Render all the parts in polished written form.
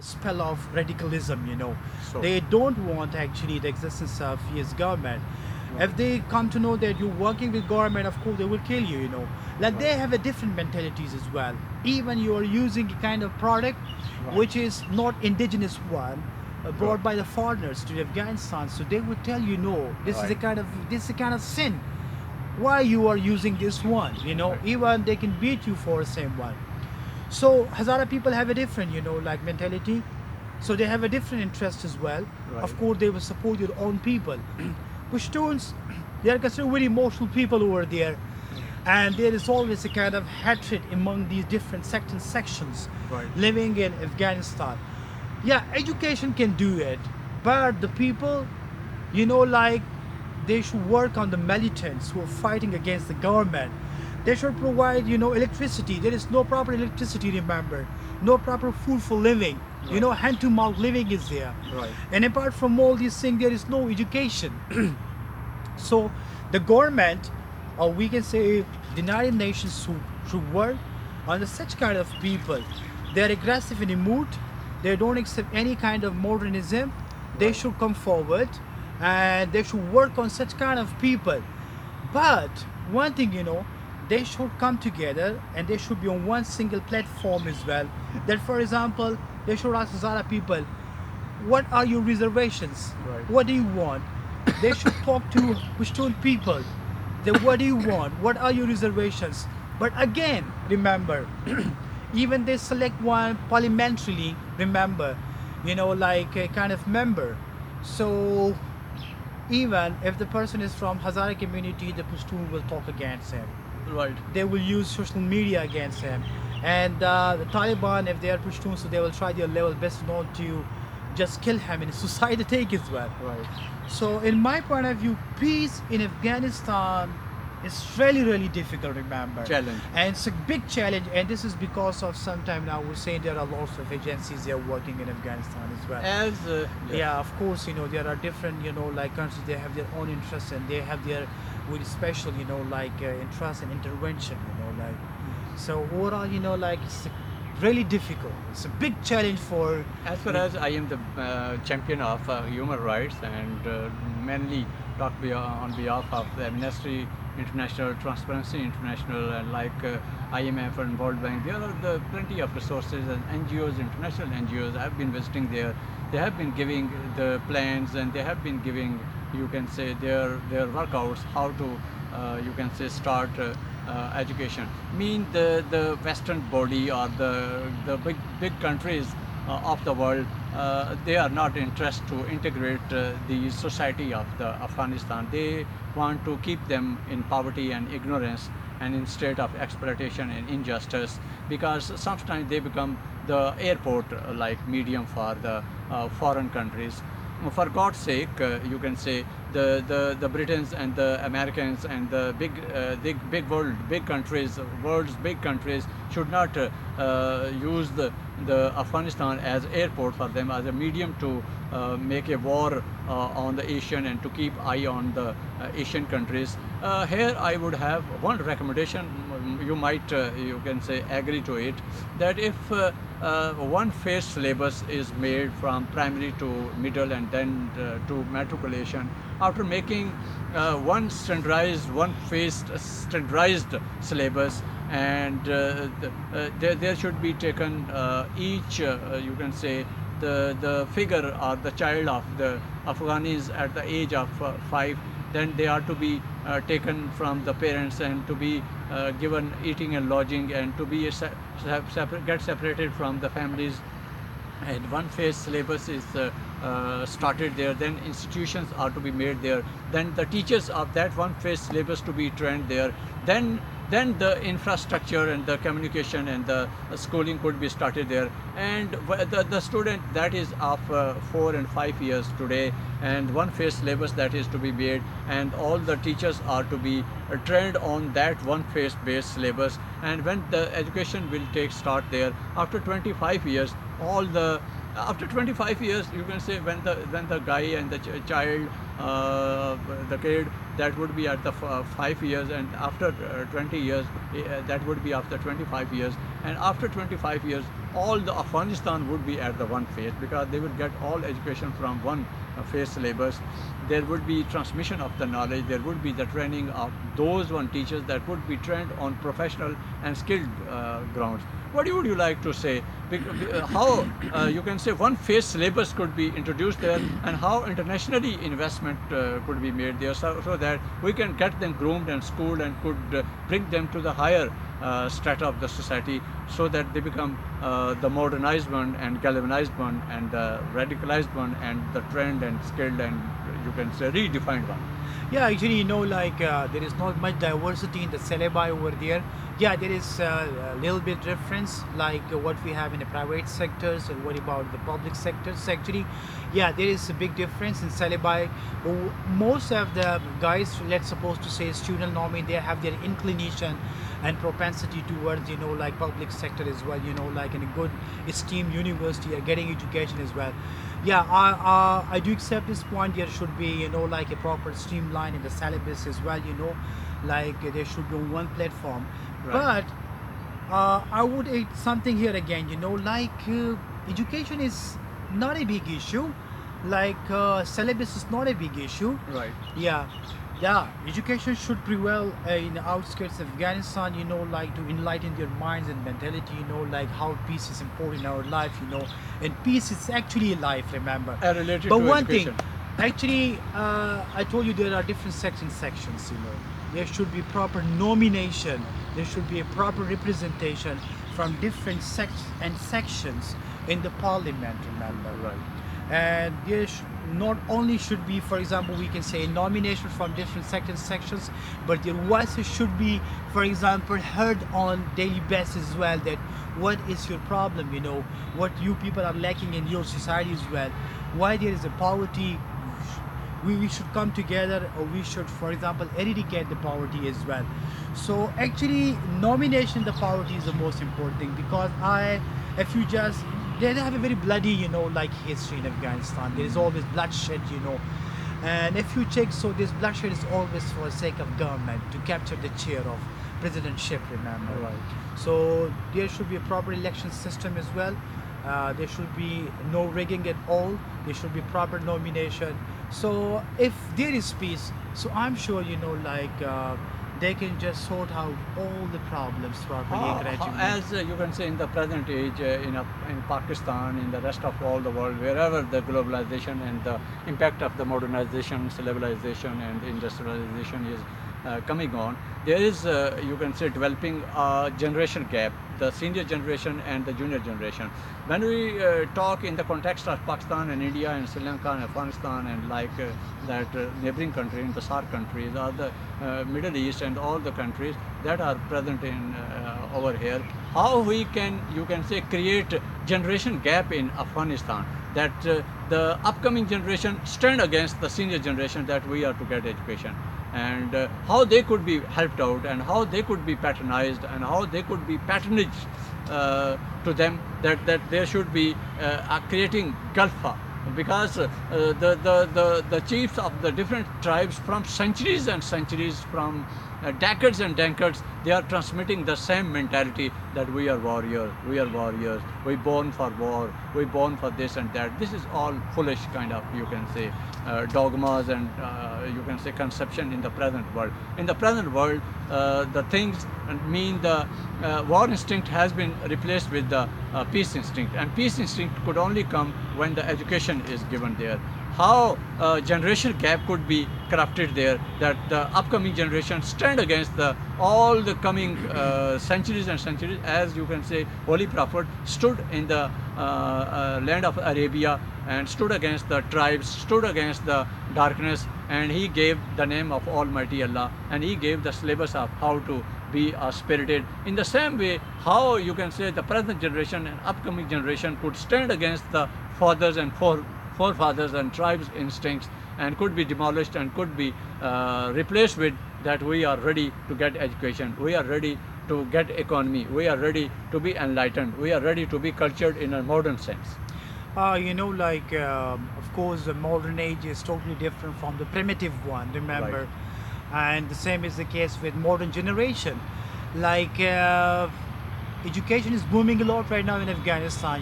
spell of radicalism, So, they don't want actually the existence of US government. right, If they come to know that you're working with government, of course they will kill you. Like right, they have a different mentalities as well. Even you are using a kind of product right, which is not indigenous one, right, brought by the foreigners to Afghanistan, so they would tell you, no, right, this is a kind of sin. Why you are using this one? right, Even they can beat you for the same one. So Hazara people have a different, like mentality. So they have a different interest as well. right, Of course, they will support your own people. Pashtuns, they are considered very emotional people over there, and there is always a kind of hatred among these different sections right, living in Afghanistan. Yeah, education can do it, but the people, like they should work on the militants who are fighting against the government. They should provide, electricity. There is no proper electricity, remember. No proper food for living. right, Hand to mouth living is there. right, And apart from all these things, there is no education. So the government, or we can say the United Nations, should work on such kind of people. They are aggressive in the mood. They don't accept any kind of modernism. They right, should come forward and they should work on such kind of people. But one thing, they should come together and they should be on one single platform as well. That, for example, they should ask Hazara people, what are your reservations? right, What do you want? They should talk to Pashtun people. What do you want? What are your reservations? But again, remember, even they select one parliamentarily, remember, like a kind of member. So even if the person is from Hazara community, the Pashtun will talk against him. right, They will use social media against him. And the Taliban, if they are Pashtun, so they will try their level best not to just kill him in a suicide attack as well. right, So, in my point of view, peace in Afghanistan is really, really difficult, remember. challenge. And it's a big challenge, and this is because of some time now we're saying there are lots of agencies there working in Afghanistan as well. As Yeah, of course, there are different, like countries, they have their own interests and they have their with special, like interest and intervention, like. So overall, like it's really difficult. It's a big challenge for. As far as I am the champion of human rights and mainly talk on behalf of the Amnesty International, Transparency International, and like IMF and World Bank, there are plenty of resources and NGOs, international NGOs. I've been visiting there. They have been giving the plans and they have been giving, you can say, their workouts, how to, you can say, start education. Mean the Western body or the big countries of the world, they are not interested to integrate the society of the Afghanistan. They want to keep them in poverty and ignorance and in state of exploitation and injustice, because sometimes they become the airport like medium for the foreign countries. For God's sake, you can say the Britons and the Americans and the big countries, world's big countries should not use the Afghanistan as airport for them, as a medium to make a war on the Asian and to keep eye on the Asian countries. Here I would have one recommendation. You might, you can say, agree to it, that if one phase syllabus is made from primary to middle and then to matriculation, after making one phased standardized syllabus, and there should be taken each, you can say, the figure or the child of the Afghanis at the age of 5, then they are to be taken from the parents and to be given eating and lodging and to be get separated from the families. And one phase syllabus is started there, then institutions are to be made there, then the teachers of that one phase syllabus to be trained there, then the infrastructure and the communication and the schooling could be started there. And the student that is of 4 and 5 years today, and one phase syllabus that is to be made, and all the teachers are to be trained on that one phase based syllabus. And when the education will take start there, after 25 years, all the after 25 years, you can say when the guy and the child, uh, the kid, that would be at the 5 years, and after 20 years, that would be after 25 years, and after 25 years, all the Afghanistan would be at the one phase, because they would get all education from one phase syllabus. There would be transmission of the knowledge. There would be the training of those one teachers that would be trained on professional and skilled grounds. What would you like to say? How you can say one phase syllabus could be introduced there, and how internationally investment could be made there, so that we can get them groomed and schooled and could bring them to the higher strata of the society, so that they become the modernized one and galvanized one and the radicalized one and the trained and skilled and, you can say, redefined one. Yeah, actually, there is not much diversity in the syllabi over there. Yeah, there is a little bit difference, like what we have in the private sectors and what about the public sectors. Actually, yeah, there is a big difference in syllabi. Most of the guys, let's suppose to say student normally, they have their inclination and propensity towards, like public sector as well, like in a good esteemed university or getting education as well. Yeah, I do accept this point. There should be, like a proper streamline in the syllabus as well, like there should be one platform. Right. But I would add something here again, like education is not a big issue. Like syllabus is not a big issue. Right. Yeah, yeah. Education should prevail in the outskirts of Afghanistan. Like to enlighten their minds and mentality. Like how peace is important in our life. And peace is actually life. Remember. And related But to one education. thing, actually, I told you there are different sections. There should be proper nomination. There should be a proper representation from different sects and sections in the parliament. Remember. Right. And there not only should be, for example, we can say nomination from different sections, but their voices should be, for example, heard on daily basis as well. That what is your problem? What you people are lacking in your society as well. Why there is a poverty? We should come together, or we should, for example, eradicate the poverty as well. So actually, nomination the poverty is the most important thing, because if you just, they have a very bloody, like history in Afghanistan. There is always bloodshed, and if you check, so this bloodshed is always for the sake of government to capture the chair of presidentship. Remember, Right. So there should be a proper election system as well. There should be no rigging at all. There should be proper nomination. So if there is peace, so I'm sure they can just sort out all the problems properly and gradually. As you can say, in the present age, in Pakistan, in the rest of all the world, wherever the globalization and the impact of the modernization, civilization, and industrialization is coming on, there is, you can say, developing a generation gap, the senior generation and the junior generation. When we talk in the context of Pakistan and India and Sri Lanka and Afghanistan and that neighboring country, in the SAARC countries, or the Middle East and all the countries that are present in over here, how we can, you can say, create generation gap in Afghanistan, that the upcoming generation stand against the senior generation, that we are to get education, and how they could be helped out, and how they could be patronized, and how they could be patronaged to them, that there should be creating Gulfa, because the chiefs of the different tribes from centuries and centuries, from decades and decades, they are transmitting the same mentality that we are warriors, we born for war, we born for this and that. This is all foolish kind of, you can say, dogmas and you can say conception in the present world. In the present world, the things mean the war instinct has been replaced with the peace instinct, and peace instinct could only come when the education is given there. How generation gap could be corrupted there, that the upcoming generation stand against all the coming centuries and centuries, as you can say, Holy Prophet stood in the land of Arabia and stood against the tribes, stood against the darkness, and he gave the name of Almighty Allah, and he gave the syllabus of how to be spirited. In the same way, how, you can say, the present generation and upcoming generation could stand against the fathers and forefathers and tribes instincts, and could be demolished and could be replaced with that we are ready to get education, we are ready to get economy, we are ready to be enlightened, we are ready to be cultured in a modern sense. Of course, the modern age is totally different from the primitive one, Right. remember? And the same is the case with modern generation. Like, uh, Education is booming a lot right now in Afghanistan,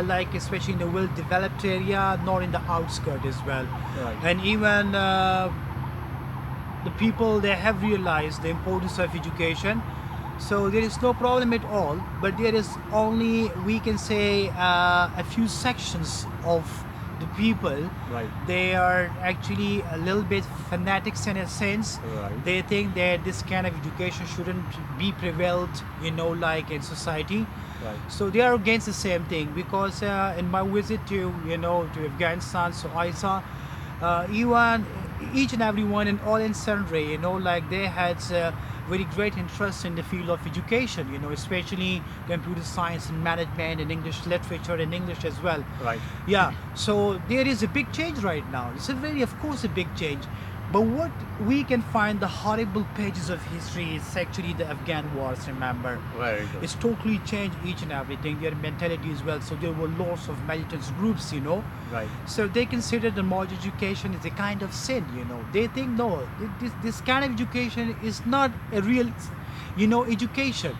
like especially in the well-developed area, not in the outskirts as well. Right. And even the people, they have realized the importance of education, so there is no problem at all, but there is only, we can say, a few sections of the people. Right. They are actually a little bit fanatics in a sense. Right. They think that this kind of education shouldn't be prevailed, like in society. Right. So they are against the same thing, because in my visit to, to Afghanistan, so I saw even each and everyone and all in sundry, like they had very great interest in the field of education, especially computer science and management and English literature and English as well. Right. Yeah, so there is a big change right now. It's a very, of course, a big change. But what we can find the horrible pages of history is actually the Afghan wars, remember? Very good. It's totally changed each and everything, their mentality as well. So there were lots of militant groups. Right. So they consider the modern education is a kind of sin. They think, no, this kind of education is not a real, education.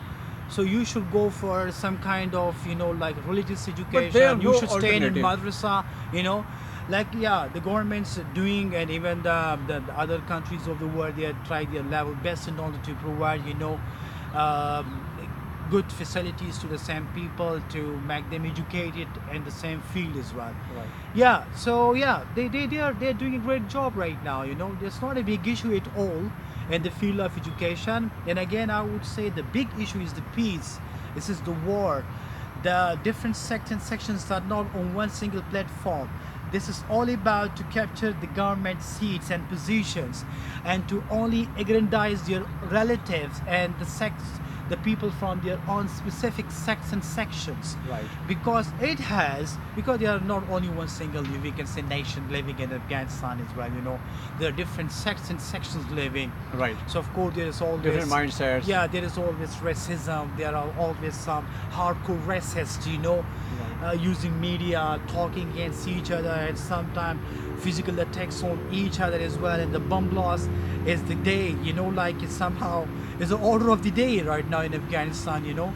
So you should go for some kind of, like religious But there are education. You no should stay in alternative. madrasa. Like, yeah, the government's doing, and even the other countries of the world, they are trying their level best in order to provide, um, good facilities to the same people, to make them educated in the same field as well. Right. Yeah, so yeah, they're doing a great job right now. There's not a big issue at all in the field of education. And again, I would say the big issue is the peace. This is the war. The different sects and sections are not on one single platform. This is all about to capture the government seats and positions, and to only aggrandize their relatives and the people from their own specific sects and sections. Right. Because there are not only one single, we can say, nation living in Afghanistan as well. There are different sects and sections living. Right. So of course there is always Different mindsets. Yeah, there is always racism. There are always some hardcore racists, using media, talking against each other, and sometimes physical attacks on each other as well. And the bomb blast is the day, like it's somehow is the order of the day right now in Afghanistan. Right.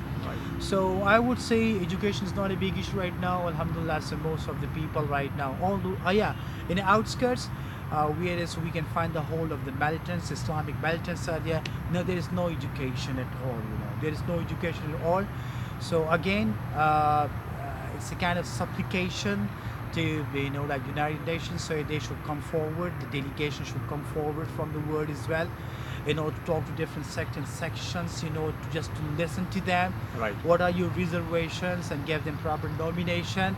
So I would say education is not a big issue right now, alhamdulillah. So most of the people right now, although in the outskirts, whereas we can find the whole of the militants, Islamic militants are there. No, there is no education at all. There is no education at all. So again, it's a kind of supplication to, like United Nations, so they should come forward. The delegation should come forward from the world as well, to talk to different sects and sections, to just to listen to them. Right. What are your reservations, and give them proper nomination.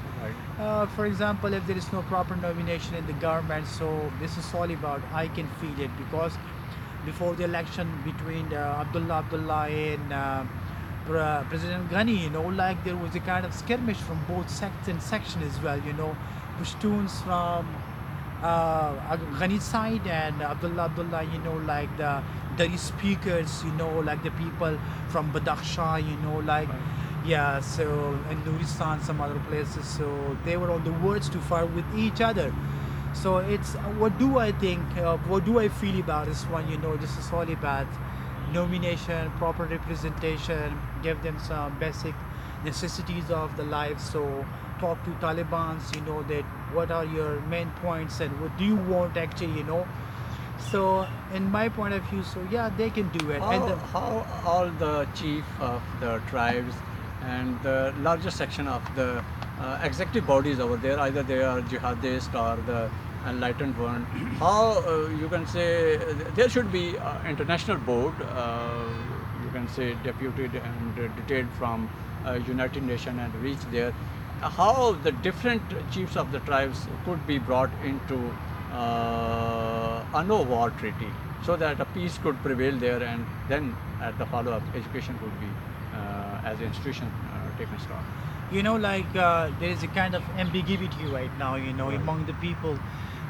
Right. For example, if there is no proper nomination in the government, so this is all about, I can feel it, because before the election between Abdullah and President Ghani, like there was a kind of skirmish from both sects and section as well. Pashtuns from Ghani side, and Abdullah, like the Dari speakers, like the people from Badakhshan, like, Right. yeah, so, and Nuristan, some other places, so they were on the words to fight with each other. So it's, what do I think, what do I feel about this one? This is all about nomination, proper representation, give them some basic necessities of the life. So talk to Talibans, that what are your main points and what do you want actually. So in my point of view, so yeah, they can do it. How all the chief of the tribes and the largest section of the executive bodies over there, either they are jihadist or the enlightened one, how you can say there should be international board, you can say deputed and detailed from United Nations and reach there. How the different chiefs of the tribes could be brought into a no war treaty, so that a peace could prevail there, and then at the follow-up education could be as an institution taken stock. There is a kind of ambiguity right now, Right. among the people.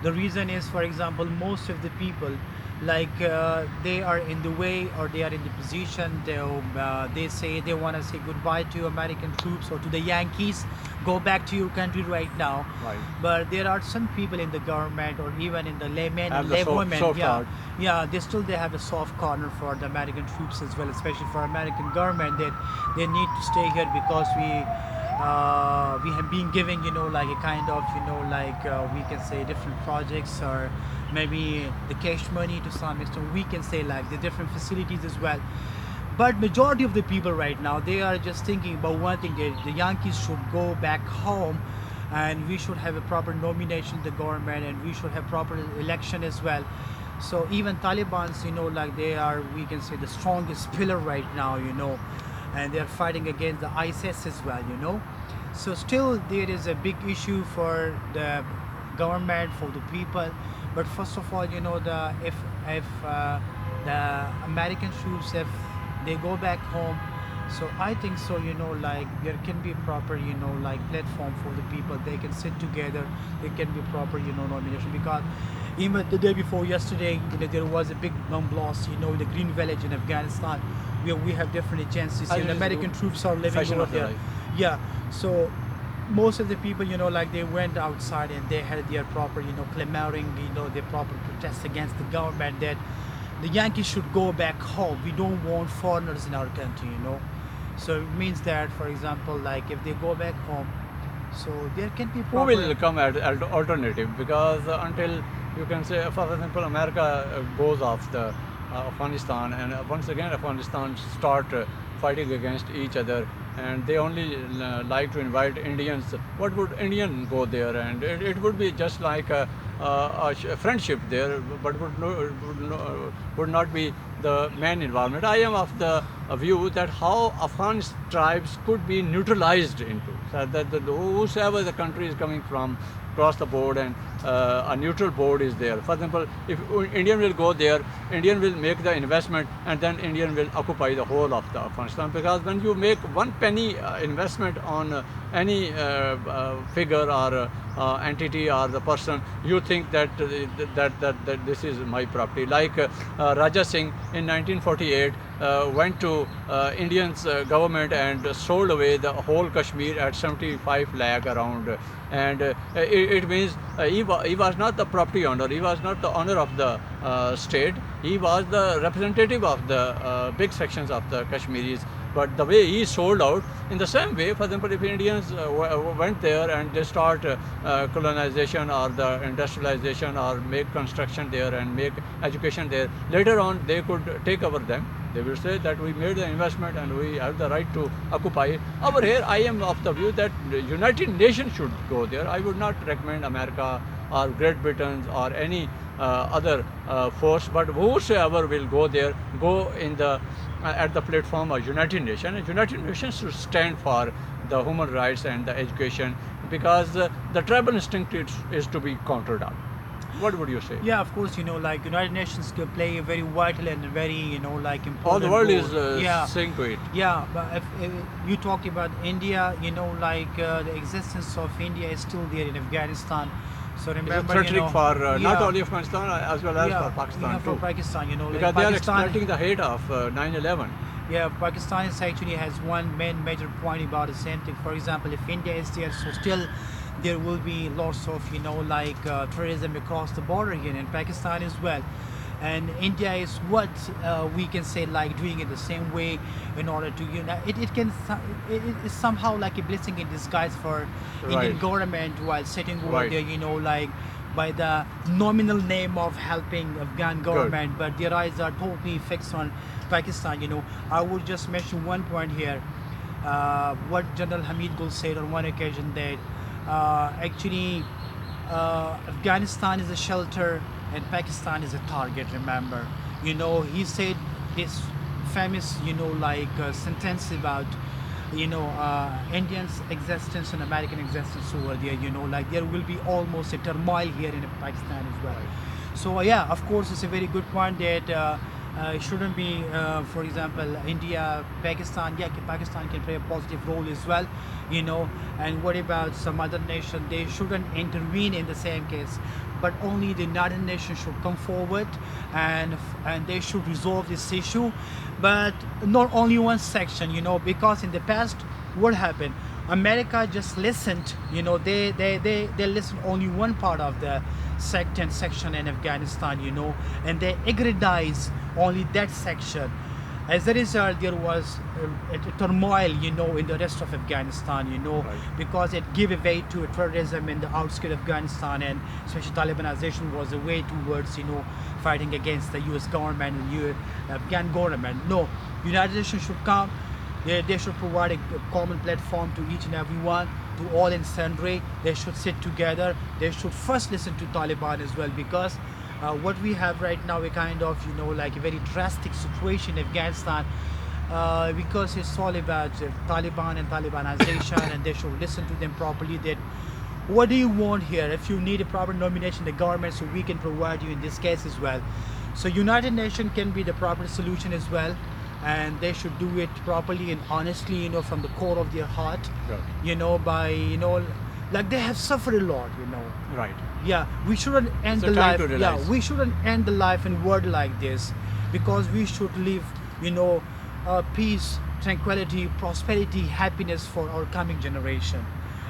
The reason is, for example, most of the people, they are in the way, or they are in the position. They say they want to say goodbye to American troops or to the Yankees. Go back to your country right now. Right. But there are some people in the government or even in the laymen Have and the laywomen, soft yeah, heart. yeah, they have a soft corner for the American troops as well, especially for American government, that they need to stay here because we have been giving, like a kind of, we can say different projects, or maybe the cash money to some extent, we can say, like the different facilities as well. But majority of the people right now, they are just thinking about one thing: that the Yankees should go back home, and we should have a proper nomination in the government, and we should have proper election as well. So even Taliban's, they are, we can say, the strongest pillar right now, and they're fighting against the ISIS as well. So still there is a big issue for the government, for the people. But first of all, if the American troops, if they go back home, so I think so, there can be proper, platform for the people. They can sit together. There can be proper, nomination, because even the day before yesterday, there was a big bomb blast, in the Green Village in Afghanistan, where we have different agencies. I And just American troops are living fashion over of the there. life. Yeah. So most of the people, they went outside and they had their proper, clamoring, their proper protest against the government, that the Yankees should go back home. We don't want foreigners in our country. So it means that, for example, like if they go back home, so there can be Who proper. will come as alternative? Because until you can say, for example, America goes off the Afghanistan, and once again Afghanistan start fighting against each other, and they only like to invite Indians. What would Indian go there? And it would be just like a friendship there, but would not be the main involvement. I am of the view that how Afghan tribes could be neutralized into, so that whosoever the country is coming from across the board, and a neutral board is there. For example, if Indian will go there, Indian will make the investment, and then Indian will occupy the whole of the Afghanistan. Because when you make one penny investment on any figure or entity or the person, you think that that this is my property. Like Raja Singh in 1948 went to Indians government and sold away the whole Kashmir at 75 lakh around, and it means he was not the property owner, he was not the owner of the state, he was the representative of the big sections of the Kashmiris. But the way he sold out, in the same way, for example, if Indians went there and they start colonization or the industrialization or make construction there and make education there, later on they could take over them. They will say that we made the investment and we have the right to occupy it. Over here, I am of the view that the United Nations should go there. I would not recommend America or Great Britain or any other force, but whosoever will go there, go in the at the platform of United Nations. And United Nations should stand for the human rights and the education, because the tribal instinct is to be countered out. What would you say? Yeah, of course, like United Nations could play a very vital and very, important All the world role. is Yeah. saying to it. Yeah, but if you talked about India, the existence of India is still there in Afghanistan. So It's a remember, threatening for not yeah, only Afghanistan as well as yeah, for Pakistan for too. Pakistan, Because they are Pakistan, exploiting the hate of 9/11. yeah, Pakistan is actually has one main major point about the same thing. For example, if India is there, so still there will be lots of tourism across the border here in Pakistan as well. And India is what we can say, like doing it the same way in order to it is somehow like a blessing in disguise for Indian Right. government while sitting over Right. there, like by the nominal name of helping Afghan government, but their eyes are totally fixed on Pakistan. I would just mention one point here. What General Hamid Gul said on one occasion, that actually Afghanistan is a shelter and Pakistan is a target. Remember, he said this famous, sentence about, Indians' existence and American existence over there. Like there will be almost a turmoil here in Pakistan as well. So yeah, of course, it's a very good point that It shouldn't be, for example, India, Pakistan. Yeah, Pakistan can play a positive role as well, you know. And what about some other nation? They shouldn't intervene in the same case, but only the United Nations should come forward, and they should resolve this issue. But not only one section, you know, because in the past, what happened? America just listened, you know, they listened only one part of the section in Afghanistan, you know, and they aggrandize only that section. As a result, there was a turmoil, you know, in the rest of Afghanistan, you know, Right. because it gave way to terrorism in the outskirts of Afghanistan, and especially Talibanization was a way towards, you know, fighting against the U.S. government and Afghan government. No, United Nations should come. They should provide a common platform to each and every one, to all and sundry. They should sit together. They should first listen to Taliban as well, because what we have right now, a kind of, you know, like a very drastic situation in Afghanistan, because it's all about Taliban and Talibanization, and they should listen to them properly. That what do you want here? If you need a proper nomination in the government, so we can provide you in this case as well. So United Nations can be the proper solution as well, and they should do it properly and honestly, you know, from the core of their heart, Right. you know, by, you know, like they have suffered a lot, you know. Right. Yeah, we shouldn't end It's the a time life. to Yeah, realize. we shouldn't end the life in world like this, because we should live, you know, peace, tranquility, prosperity, happiness for our coming generation.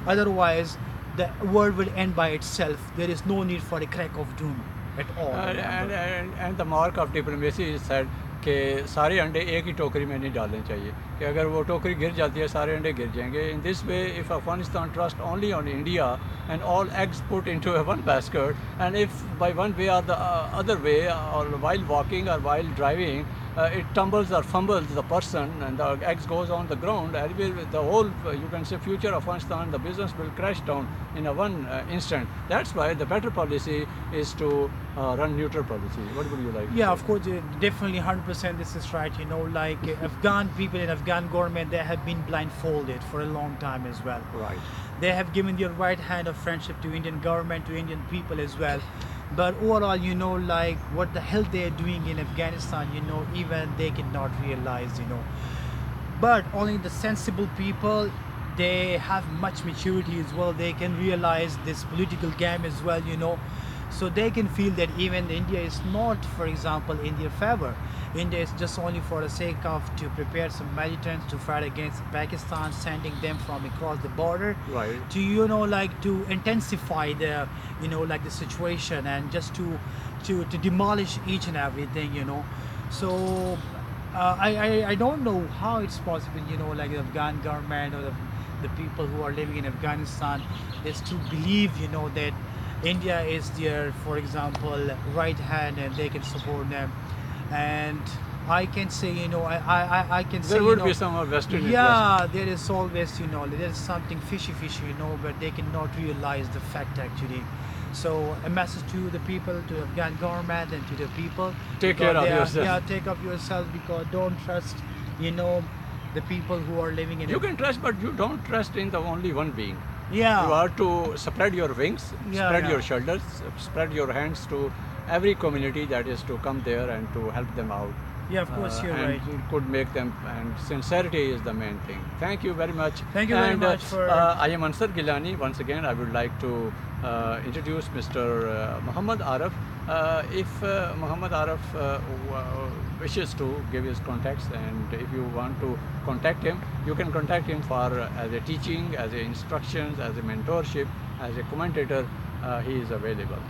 Otherwise, the world will end by itself. There is no need for a crack of doom at all. remember. And the mark of diplomacy is said कि सारे अंडे एक ही टोकरी में नहीं डालने चाहिए, कि अगर वो टोकरी गिर जाती है सारे अंडे गिर जाएंगे. In this way, if Afghanistan trust only on India and all eggs put into a one basket, and if by one way or the other way, or while walking or while driving, it tumbles or fumbles the person and the eggs goes on the ground, and the whole, you can say, future of Afghanistan, the business will crash down in a one instant. That's why the better policy is to run neutral policy. What would you like? Yeah, of course, definitely 100% this is right. You know, like Afghan people in Afghan government, they have been blindfolded for a long time as well. Right. They have given their right hand of friendship to Indian government, to Indian people as well. But overall, you know, like what the hell they are doing in Afghanistan, you know, even they cannot realize, you know. But only the sensible people, they have much maturity as well. They can realize this political game as well, you know. So they can feel that even India is not, for example, in their favor. India is just only for the sake of to prepare some militants to fight against Pakistan, sending them from across the border Right. to, you know, like to intensify the, you know, like the situation, and just to demolish each and everything, you know. So I don't know how it's possible, you know, like the Afghan government or the people who are living in Afghanistan, they still believe, you know, that India is their, for example, right hand, and they can support them. And I can say, you know, I can say, There would you know, be some vested interest. yeah, there is always, you know, there is something fishy, you know, but they cannot realize the fact actually. So a message to the people, to the Afghan government, and to the people. Take because care of they are- yourself. Yeah, take up yourself, because don't trust, you know, the people who are living in. You can trust, but you don't trust in the only one being. Yeah. You are to spread your wings, Yeah, spread yeah. your shoulders, spread your hands to every community that is to come there and to help them out. Yeah, of course, you're and right. it could make them, and sincerity is the main thing. Thank you very much. Thank you very And, much for- I am Ansir Gillani. Once again, I would like to introduce Mr. Muhammad Arif. If Muhammad Arif wishes to give his contacts, and if you want to contact him, you can contact him for as a teaching, as a instructions, as a mentorship, as a commentator. He is available.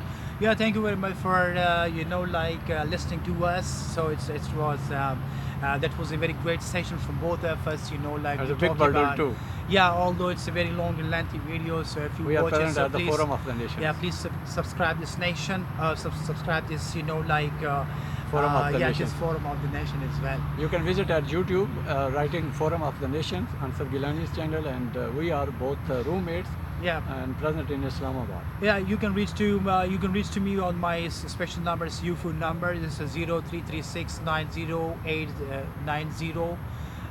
Yeah, thank you very much for you know, like listening to us. So it was that was a very great session from both of us. You know, like As we a big talked burden about- too. Yeah, although it's a very long and lengthy video, so if you We are watch it, present so at the please, Forum of the Nations. yeah, please subscribe this nation, subscribe this, you know, like Forum of the yeah, Nation. this Forum of the Nation as well. You can visit at YouTube, writing Forum of the Nations, Ansir Gillani's channel, and we are both roommates Yeah. and present in Islamabad. Yeah, you can reach to me on my special number, it's UFO number. This is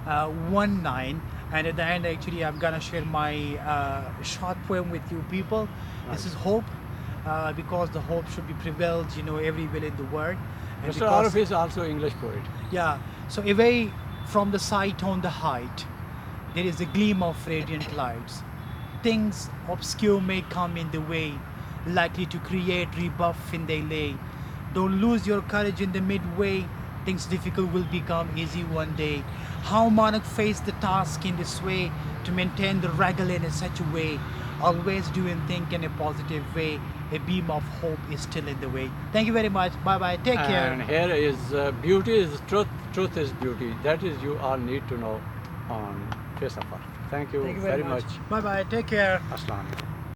0336908919, and at the end, actually, I'm gonna share my short poem with you people. This is hope, because the hope should be prevailed, you know, everywhere in the world. And Mr. because- Arif is also English poet. Yeah, so away from the sight on the height, there is a gleam of radiant lights. Things obscure may come in the way, likely to create rebuff in their lay. Don't lose your courage in the midway, things difficult will become easy one day. How monarch faced the task in this way to maintain the regal in such a way, always doing think in a positive way. A beam of hope is still in the way. Thank you very much. Bye bye. Take care. And here is beauty is truth, truth is beauty. That is you all need to know on face of earth. Thank you, Thank you very very much. much. Bye bye. Take care. Assalamu alaikum.